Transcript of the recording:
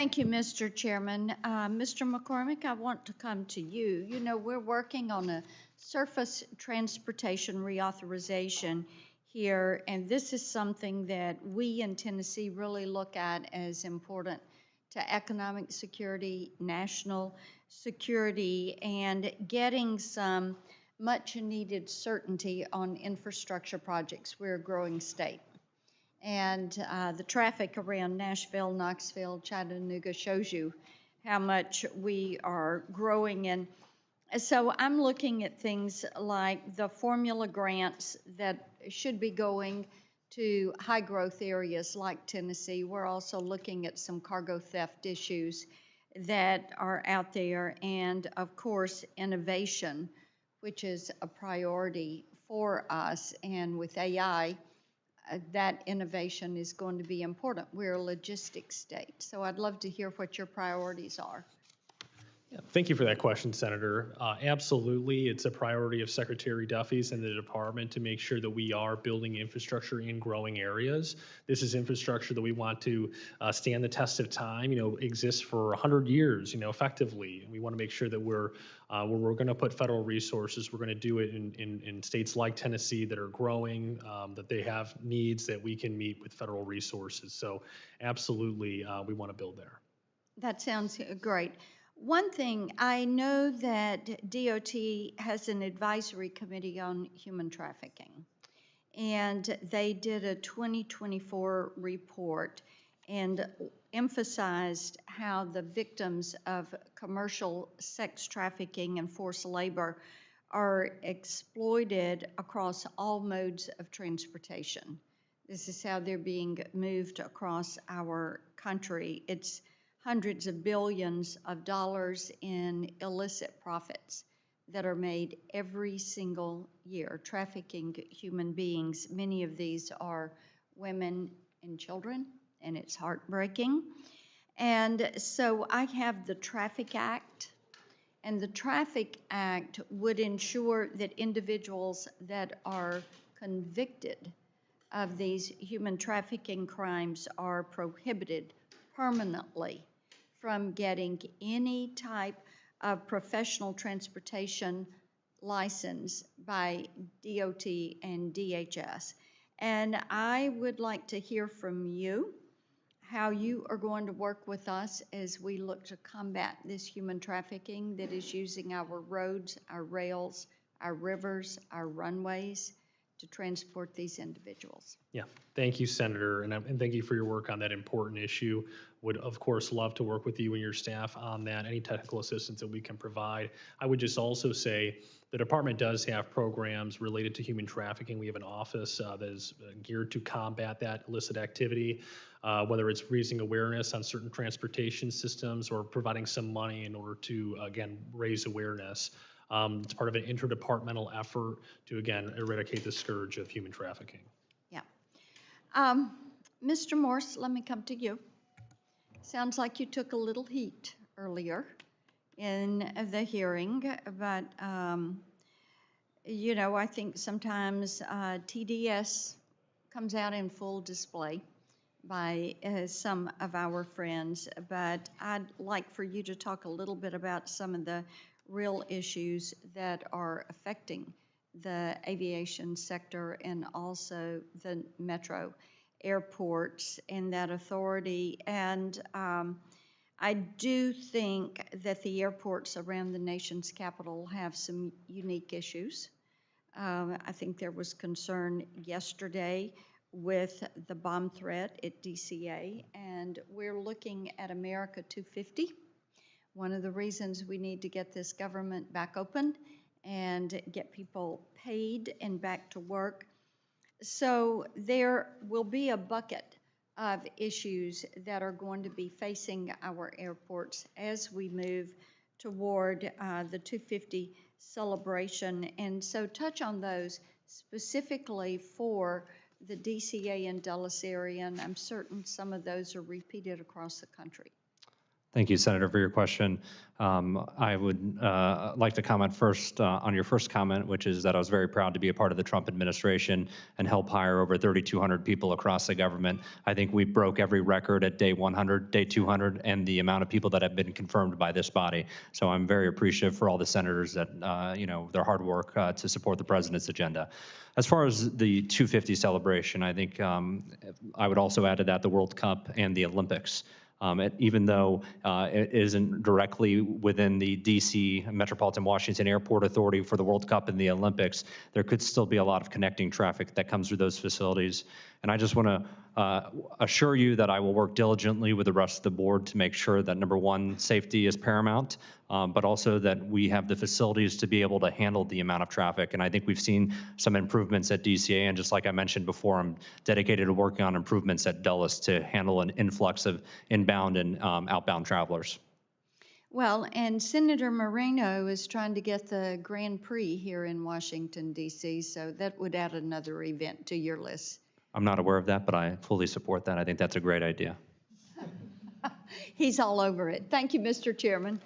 Thank you, Mr. Chairman. Mr. McCormick, I want to come to you. You know, we're working on a surface transportation reauthorization here, and this is something that we in Tennessee really look at as important to economic security, national security, and getting some much needed certainty on infrastructure projects. We're a growing state. And the traffic around Nashville, Knoxville, Chattanooga shows you how much we are growing. And so I'm looking at things like the formula grants that should be going to high growth areas like Tennessee. We're also looking at some cargo theft issues that are out there. And of course, innovation, which is a priority for us. And with AI, that innovation is going to be important. We're a logistics state, so I'd love to hear what your priorities are. Yeah, thank you for that question, Senator. Absolutely, it's a priority of Secretary Duffy's and the department to make sure that we are building infrastructure in growing areas. This is infrastructure that we want to stand the test of time, exist for 100 years, effectively. And we want to make sure that we're going to put federal resources, we're going to do it in states like Tennessee that are growing, that they have needs that we can meet with federal resources. So absolutely, we want to build there. That sounds great. One thing, I know that DOT has an advisory committee on human trafficking, and they did a 2024 report and emphasized how the victims of commercial sex trafficking and forced labor are exploited across all modes of transportation. This is how they're being moved across our country. It's hundreds of billions of dollars in illicit profits that are made every single year, trafficking human beings. Many of these are women and children, and it's heartbreaking. And so I have the Traffic Act, and the Traffic Act would ensure that individuals that are convicted of these human trafficking crimes are prohibited permanently from getting any type of professional transportation license by DOT and DHS. And I would like to hear from you how you are going to work with us as we look to combat this human trafficking that is using our roads, our rails, our rivers, our runways to transport these individuals. Yeah, thank you, Senator, and thank you for your work on that important issue. Would, of course, love to work with you and your staff on that, any technical assistance that we can provide. I would just also say the department does have programs related to human trafficking. We have an office that is geared to combat that illicit activity, whether it's raising awareness on certain transportation systems or providing some money in order to, again, raise awareness. It's part of an interdepartmental effort to, again, eradicate the scourge of human trafficking. Yeah. Mr. Morse, let me come to you. Sounds like you took a little heat earlier in the hearing, but, I think sometimes TDS comes out in full display by some of our friends, but I'd like for you to talk a little bit about some of the real issues that are affecting the aviation sector and also the metro airports and that authority. And I do think that the airports around the nation's capital have some unique issues. I think there was concern yesterday with the bomb threat at DCA, and we're looking at America 250. One of the reasons we need to get this government back open and get people paid and back to work. So there will be a bucket of issues that are going to be facing our airports as we move toward the 250 celebration. And so touch on those specifically for the DCA and Dulles area, and I'm certain some of those are repeated across the country. Thank you, Senator, for your question. I would like to comment first on your first comment, which is that I was very proud to be a part of the Trump administration and help hire over 3,200 people across the government. I think we broke every record at day 100, day 200, and the amount of people that have been confirmed by this body. So I'm very appreciative for all the senators that, their hard work to support the president's agenda. As far as the 250 celebration, I think I would also add to that the World Cup and the Olympics. Even though it isn't directly within the D.C. Metropolitan Washington Airport Authority for the World Cup and the Olympics, there could still be a lot of connecting traffic that comes through those facilities. And I just want to assure you that I will work diligently with the rest of the board to make sure that, number one, safety is paramount, but also that we have the facilities to be able to handle the amount of traffic. And I think we've seen some improvements at DCA. And just like I mentioned before, I'm dedicated to working on improvements at Dulles to handle an influx of inbound and outbound travelers. Well, and Senator Moreno is trying to get the Grand Prix here in Washington, D.C., so that would add another event to your list. I'm not aware of that, but I fully support that. I think that's a great idea. He's all over it. Thank you, Mr. Chairman.